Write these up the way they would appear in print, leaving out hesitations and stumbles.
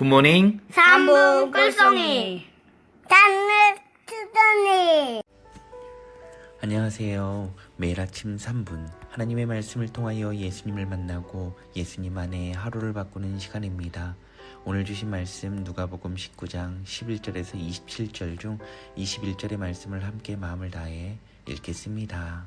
굿모닝. 3분 꿀송이 단물 투더니. 안녕하세요. 매일 아침 3분 하나님의 말씀을 통하여 예수님을 만나고 예수님 안에 하루를 바꾸는 시간입니다. 오늘 주신 말씀 누가복음 19장 11절에서 27절 중 21절의 말씀을 함께 마음을 다해 읽겠습니다.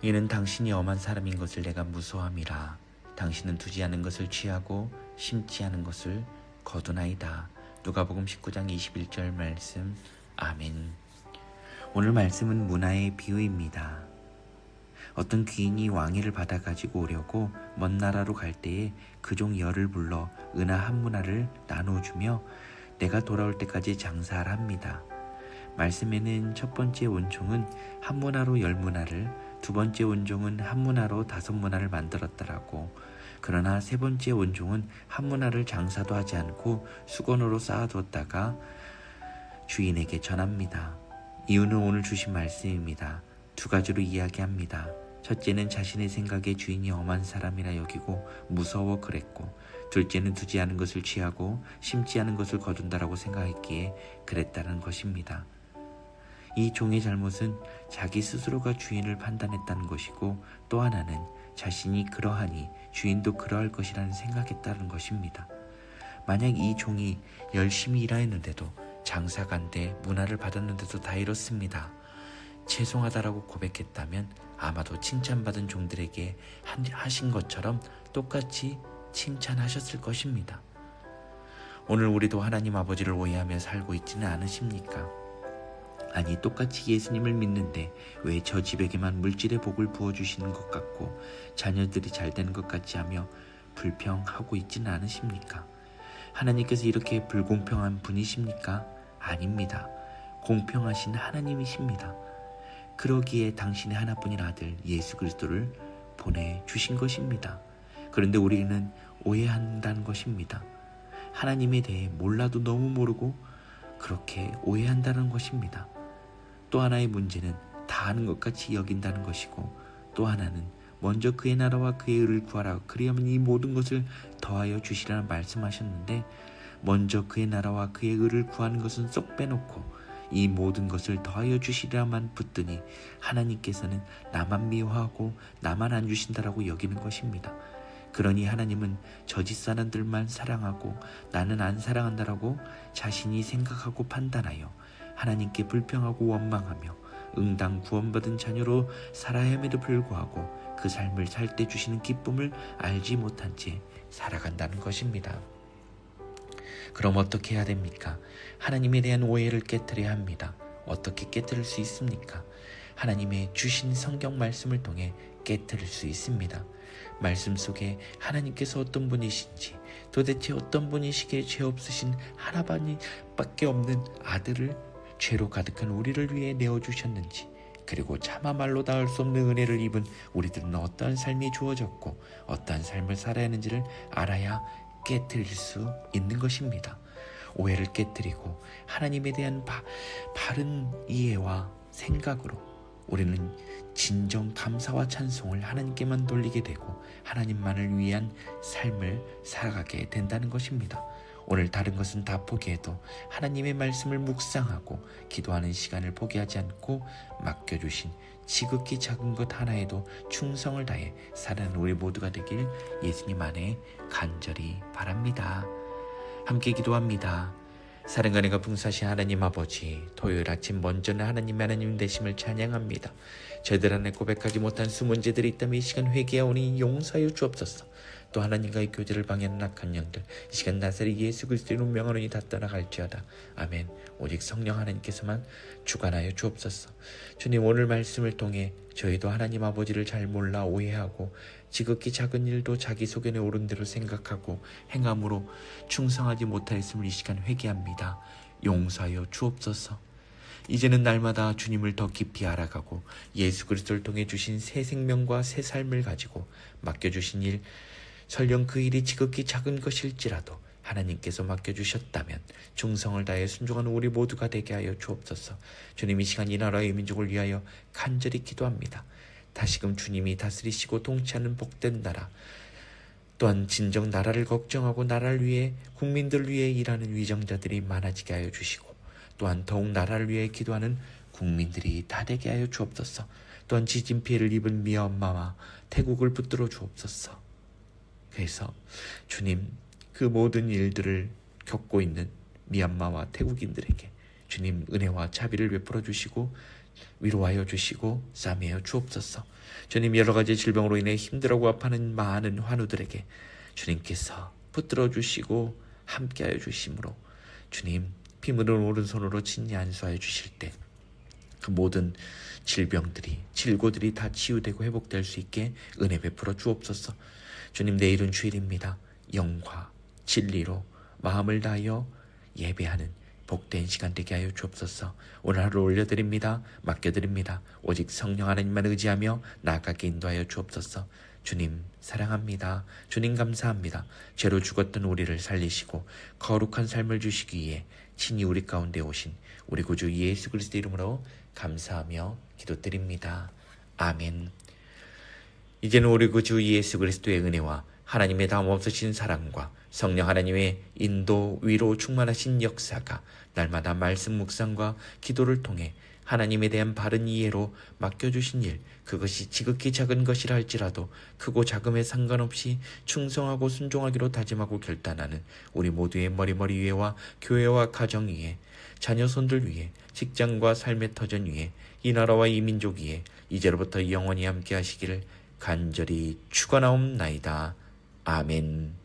이는 당신이 엄한 사람인 것을 내가 무서워함이라. 당신은 두지 않은 것을 취하고 심지 않은 것을 거두나이다. 누가복음 19장 21절 말씀. 아멘. 오늘 말씀은 문화의 비유입니다. 어떤 귀인이 왕위를 받아 가지고 오려고 먼 나라로 갈 때에 그 종 열을 불러 은하 한 문화를 나눠주며 내가 돌아올 때까지 장사하라 합니다. 말씀에는 첫 번째 원종은 한 문화로 10문화를, 두 번째 원종은 한 문화로 5문화를 만들었더라고. 그러나 세 번째 원종은 한 문화를 장사도 하지 않고 수건으로 쌓아두었다가 주인에게 전합니다. 이유는 오늘 주신 말씀입니다. 두 가지로 이야기합니다. 첫째는 자신의 생각에 주인이 엄한 사람이라 여기고 무서워 그랬고, 둘째는 두지 않은 것을 취하고 심지 않은 것을 거둔다라고 생각했기에 그랬다는 것입니다. 이 종의 잘못은 자기 스스로가 주인을 판단했다는 것이고, 또 하나는 자신이 그러하니 주인도 그러할 것이라는 생각했다는 것입니다. 만약 이 종이 열심히 일하였는데도 장사간데 문화를 받았는데도 다 이렇습니다. 죄송하다라고 고백했다면 아마도 칭찬받은 종들에게 하신 것처럼 똑같이 칭찬하셨을 것입니다. 오늘 우리도 하나님 아버지를 오해하며 살고 있지는 않으십니까? 아니, 똑같이 예수님을 믿는데 왜 저 집에게만 물질의 복을 부어주시는 것 같고 자녀들이 잘 되는 것 같지 하며 불평하고 있지는 않으십니까? 하나님께서 이렇게 불공평한 분이십니까? 아닙니다. 공평하신 하나님이십니다. 그러기에 당신의 하나뿐인 아들 예수 그리스도를 보내주신 것입니다. 그런데 우리는 오해한다는 것입니다. 하나님에 대해 몰라도 너무 모르고 그렇게 오해한다는 것입니다. 또 하나의 문제는 다 아는 것 같이 여긴다는 것이고, 또 하나는 먼저 그의 나라와 그의 의를 구하라 그리하면 이 모든 것을 더하여 주시라는 말씀하셨는데, 먼저 그의 나라와 그의 의를 구하는 것은 쏙 빼놓고 이 모든 것을 더하여 주시라만 붙드니 하나님께서는 나만 미워하고 나만 안 주신다라고 여기는 것입니다. 그러니 하나님은 저짓 사람들만 사랑하고 나는 안 사랑한다라고 자신이 생각하고 판단하여 하나님께 불평하고 원망하며 응당 구원받은 자녀로 살아야 함에도 불구하고 그 삶을 살 때 주시는 기쁨을 알지 못한 채 살아간다는 것입니다. 그럼 어떻게 해야 됩니까? 하나님에 대한 오해를 깨트려야 합니다. 어떻게 깨트릴 수 있습니까? 하나님의 주신 성경 말씀을 통해 깨트릴 수 있습니다. 말씀 속에 하나님께서 어떤 분이신지, 도대체 어떤 분이시기에 죄 없으신 하나밖에 없는 아들을 죄로 가득한 우리를 위해 내어주셨는지, 그리고 차마 말로 닿을 수 없는 은혜를 입은 우리들은 어떠한 삶이 주어졌고 어떠한 삶을 살아야 하는지를 알아야 깨트릴 수 있는 것입니다. 오해를 깨트리고 하나님에 대한 바른 이해와 생각으로 우리는 진정 감사와 찬송을 하나님께만 돌리게 되고 하나님만을 위한 삶을 살아가게 된다는 것입니다. 오늘 다른 것은 다 포기해도 하나님의 말씀을 묵상하고 기도하는 시간을 포기하지 않고 맡겨주신 지극히 작은 것 하나에도 충성을 다해 살아가는 우리 모두가 되길 예수님 안에 간절히 바랍니다. 함께 기도합니다. 사랑과 은혜가 풍성하신 하나님 아버지, 토요일 아침 먼저는 하나님 되심을 찬양합니다. 저희들 안에 고백하지 못한 수문제들이 있다면 이 시간 회개하오니 용서하여 주옵소서. 또 하나님과의 교제를 방해하는 악한 영들 이 시간 나사렛 예수 그리스도의 운명으로니 다 떠나갈지어다. 아멘. 오직 성령 하나님께서만 주관하여 주옵소서. 주님, 오늘 말씀을 통해 저희도 하나님 아버지를 잘 몰라 오해하고 지극히 작은 일도 자기 소견에 오른 대로 생각하고 행함으로 충성하지 못하였음을 이 시간 회개합니다. 용서하여 주옵소서. 이제는 날마다 주님을 더 깊이 알아가고 예수 그리스도를 통해 주신 새 생명과 새 삶을 가지고 맡겨주신 일, 설령 그 일이 지극히 작은 것일지라도 하나님께서 맡겨주셨다면 충성을 다해 순종하는 우리 모두가 되게 하여 주옵소서. 주님, 이 시간 이 나라의 민족을 위하여 간절히 기도합니다. 다시금 주님이 다스리시고 통치하는 복된 나라, 또한 진정 나라를 걱정하고 나라를 위해 국민들을 위해 일하는 위정자들이 많아지게 하여 주시고 또한 더욱 나라를 위해 기도하는 국민들이 다 되게 하여 주옵소서. 또한 지진 피해를 입은 미얀마와 태국을 붙들어 주옵소서. 그래서 주님, 그 모든 일들을 겪고 있는 미얀마와 태국인들에게 주님 은혜와 자비를 베풀어 주시고 위로하여 주시고 싸매어 주옵소서. 주님, 여러 가지 질병으로 인해 힘들어하고 아파하는 많은 환우들에게 주님께서 붙들어 주시고 함께하여 주심으로 주님 피 묻은 오른손으로 친히 안수하여 주실 때 그 모든 질병들이 질고들이 다 치유되고 회복될 수 있게 은혜 베풀어 주옵소서. 주님, 내일은 주일입니다. 영과 진리로 마음을 다하여 예배하는 복된 시간 되게 하여 주옵소서. 오늘 하루 올려드립니다. 맡겨드립니다. 오직 성령 하나님만 의지하며 나아가게 인도하여 주옵소서. 주님 사랑합니다. 주님 감사합니다. 죄로 죽었던 우리를 살리시고 거룩한 삶을 주시기 위해 친히 우리 가운데 오신 우리 구주 예수 그리스도 이름으로 감사하며 기도드립니다. 아멘. 이제는 우리 구주 예수 그리스도의 은혜와 하나님의 다음없으신 사랑과 성령 하나님의 인도 위로 충만하신 역사가 날마다 말씀 묵상과 기도를 통해 하나님에 대한 바른 이해로 맡겨주신 일, 그것이 지극히 작은 것이라 할지라도 크고 작음에 상관없이 충성하고 순종하기로 다짐하고 결단하는 우리 모두의 머리머리 위에와 교회와 가정 위에, 자녀 손들 위에, 직장과 삶의 터전 위에, 이 나라와 이 민족 위에 이제로부터 영원히 함께 하시기를 간절히 축원하옵나이다. 아멘.